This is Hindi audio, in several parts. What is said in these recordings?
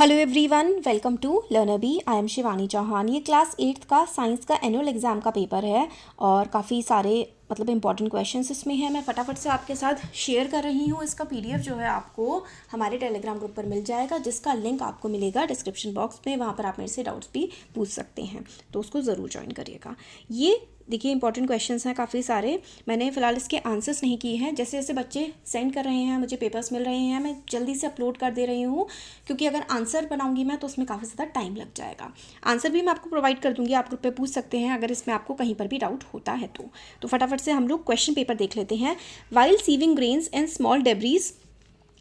Hello everyone, welcome to learner I am Shivani Chauhan. ये क्लास 8th का साइंस का एनुअल एग्ज़ाम का पेपर है और काफ़ी सारे इंपॉर्टेंट क्वेश्चंस इसमें हैं। मैं फटाफट से आपके साथ शेयर कर रही हूँ। इसका पीडीएफ जो है आपको हमारे टेलीग्राम ग्रुप पर मिल जाएगा, जिसका लिंक आपको मिलेगा डिस्क्रिप्शन बॉक्स में। वहाँ पर आप मेरे से डाउट्स भी पूछ सकते हैं, तो उसको ज़रूर ज्वाइन करिएगा। ये देखिए इंपॉर्टेंट क्वेश्चंस हैं काफ़ी सारे। मैंने फ़िलहाल इसके आंसर्स नहीं किए हैं। जैसे जैसे बच्चे सेंड कर रहे हैं, मुझे पेपर्स मिल रहे हैं, मैं जल्दी से अपलोड कर दे रही हूँ, क्योंकि अगर आंसर बनाऊंगी मैं तो उसमें काफ़ी ज़्यादा टाइम लग जाएगा। आंसर भी मैं आपको प्रोवाइड कर दूँगी, आप ग्रुप पे पूछ सकते हैं अगर इसमें आपको कहीं पर भी डाउट होता है तो फटाफट से हम लोग क्वेश्चन पेपर देख लेते हैं। While sieving grains and small debris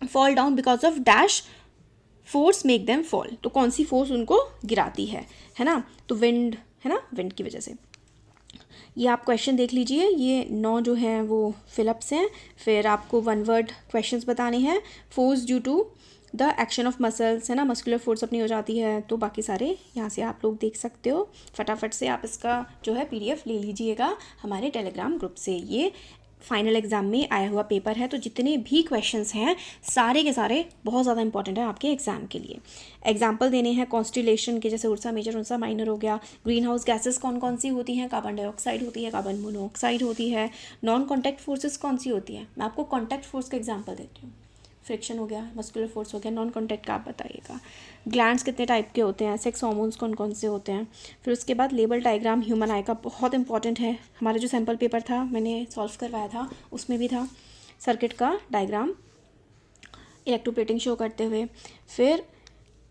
fall down because of dash force make them fall. तो कौन सी फोर्स उनको गिराती है ना? तो विंड है ना, विंड की वजह से। ये आप क्वेश्चन देख लीजिए, ये 9 जो हैं वो फिलअप्स हैं। फिर आपको वन वर्ड क्वेश्चंस बताने हैं। Force due to the action of muscles है ना, मस्कुलर फोर्स अपनी हो जाती है। तो बाकी सारे यहाँ से आप लोग देख सकते हो। फटाफट से आप इसका जो है पीडीएफ ले लीजिएगा हमारे टेलीग्राम ग्रुप से। ये फाइनल एग्ज़ाम में आया हुआ पेपर है, तो जितने भी क्वेश्चंस हैं सारे के सारे बहुत ज़्यादा इंपॉर्टेंट है आपके एग्ज़ाम के लिए। एग्जाम्पल देने हैं कॉन्स्टिलेशन के, जैसे उर्सा मेजर उर्सा माइनर हो गया। ग्रीन हाउस गैसेस कौन कौन सी होती हैं? कार्बन डाइऑक्साइड होती है, कार्बन मोनोऑक्साइड होती है। नॉन कॉन्टैक्ट फोर्सेस कौन सी होती है? मैं आपको कॉन्टैक्ट फोर्स का एग्जाम्पल देती हूँ। फ्रिक्शन हो गया, मस्कुलर फोर्स हो गया, नॉन कॉन्टैक्ट का आप बताइएगा। ग्लैंड्स कितने टाइप के होते हैं, सेक्स हार्मोन्स कौन कौन से होते हैं। फिर उसके बाद लेबल डायग्राम ह्यूमन आई का बहुत इंपॉर्टेंट है। हमारा जो सैम्पल पेपर था मैंने सॉल्व करवाया था, उसमें भी था सर्किट का डायग्राम इलेक्ट्रोप्लेटिंग शो करते हुए। फिर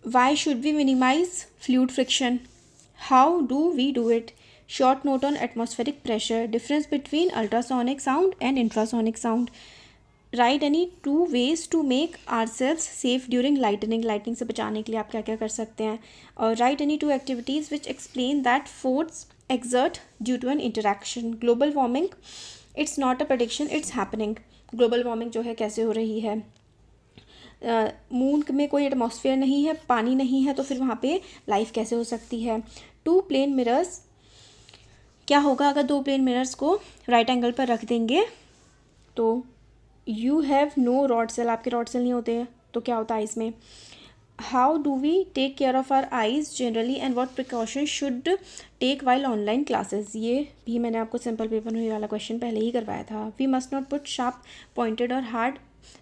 why should we minimise fluid friction, how do we do it, short note on atmospheric pressure, difference between ultrasonic sound and infrasonic sound, write any 2 ways to make ourselves safe during lightning, lightning से बचाने के लिए आप क्या क्या कर सकते हैं। और write any 2 activities which explain that force exert due to an interaction. Global warming it's not a prediction, it's happening. Global warming जो है कैसे हो रही है? मून में कोई एटमॉस्फेयर नहीं है, पानी नहीं है, तो फिर वहाँ पे लाइफ कैसे हो सकती है? 2 प्लेन मिरर्स, क्या होगा अगर 2 प्लेन मिरर्स को राइट एंगल पर रख देंगे? तो you have no rod cell, आपके रॉड सेल नहीं होते हैं, तो क्या होता है इसमें? How do we take care of our eyes generally and what precaution should take while online classes. ये भी मैंने आपको सिंपल पेपर में ये वाला क्वेश्चन पहले ही करवाया था। We must not put sharp pointed और hard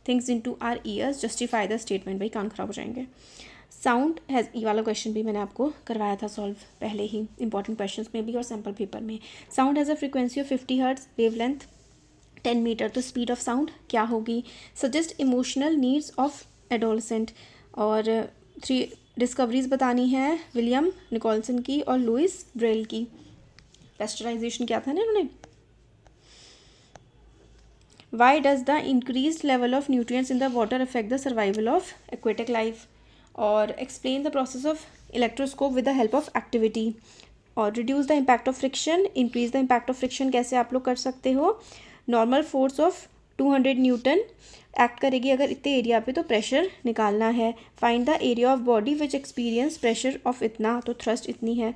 things into our ears, justify the statement. भाई कान खराब हो जाएंगे। साउंड हैज़, ये वाला क्वेश्चन भी मैंने आपको करवाया था सॉल्व पहले ही, इंपॉर्टेंट क्वेश्चन में भी और सैम्पल पेपर में। Sound has a frequency of 50 hertz, wavelength 10 metre, तो स्पीड ऑफ साउंड क्या होगी? Suggest emotional needs of adolescent. और 3 डिस्कवरीज बतानी है विलियम निकोलसन की और लुइस ब्रेल की। पेस्चराइजेशन क्या था ना इन्होंने। Why does the increase level of nutrients in the water affect the survival of aquatic life. और explain the process of electroscope with the help of activity. और reduce the impact of friction, increase the impact of friction कैसे आप लोग कर सकते हो? Normal force of 200 newton act करेगी अगर इतने एरिया पे, तो प्रेशर निकालना है। Find the area of body which experience pressure of इतना, तो थ्रस्ट इतनी है।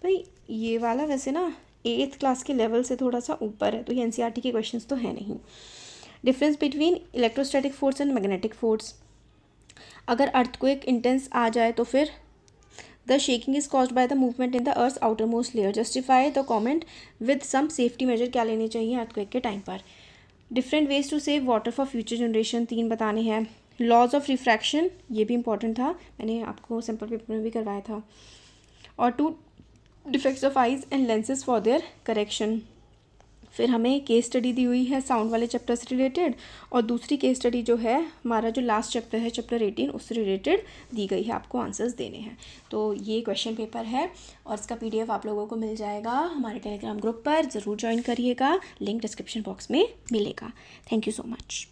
भाई ये वाला वैसे ना 8th क्लास के लेवल से थोड़ा सा ऊपर है, तो ये एनसीईआरटी के क्वेश्चंस तो है नहीं। Difference between electrostatic force and magnetic force, अगर अर्थक्वेक इंटेंस आ जाए तो फिर the shaking is caused by the movement in the earth outermost layer, justify the comment with some safety measure, क्या लेने चाहिए अर्थक्वेक के टाइम पर। Different ways to save water for future generation, 3 बताने हैं। लॉज ऑफ रिफ्रैक्शन, ये भी इंपॉर्टेंट था, मैंने आपको सिंपल पेपर में भी करवाया था। और 2 defects of eyes and lenses for their correction. फिर हमें केस स्टडी दी हुई है साउंड वाले चैप्टर से रिलेटेड, और दूसरी केस स्टडी जो है हमारा जो लास्ट चैप्टर है चैप्टर 18, उससे रिलेटेड दी गई है, आपको आंसर्स देने हैं। तो ये क्वेश्चन पेपर है और इसका पीडीएफ आप लोगों को मिल जाएगा हमारे टेलीग्राम ग्रुप पर, ज़रूर ज्वाइन करिएगा, लिंक डिस्क्रिप्शन बॉक्स में मिलेगा। Thank you so much.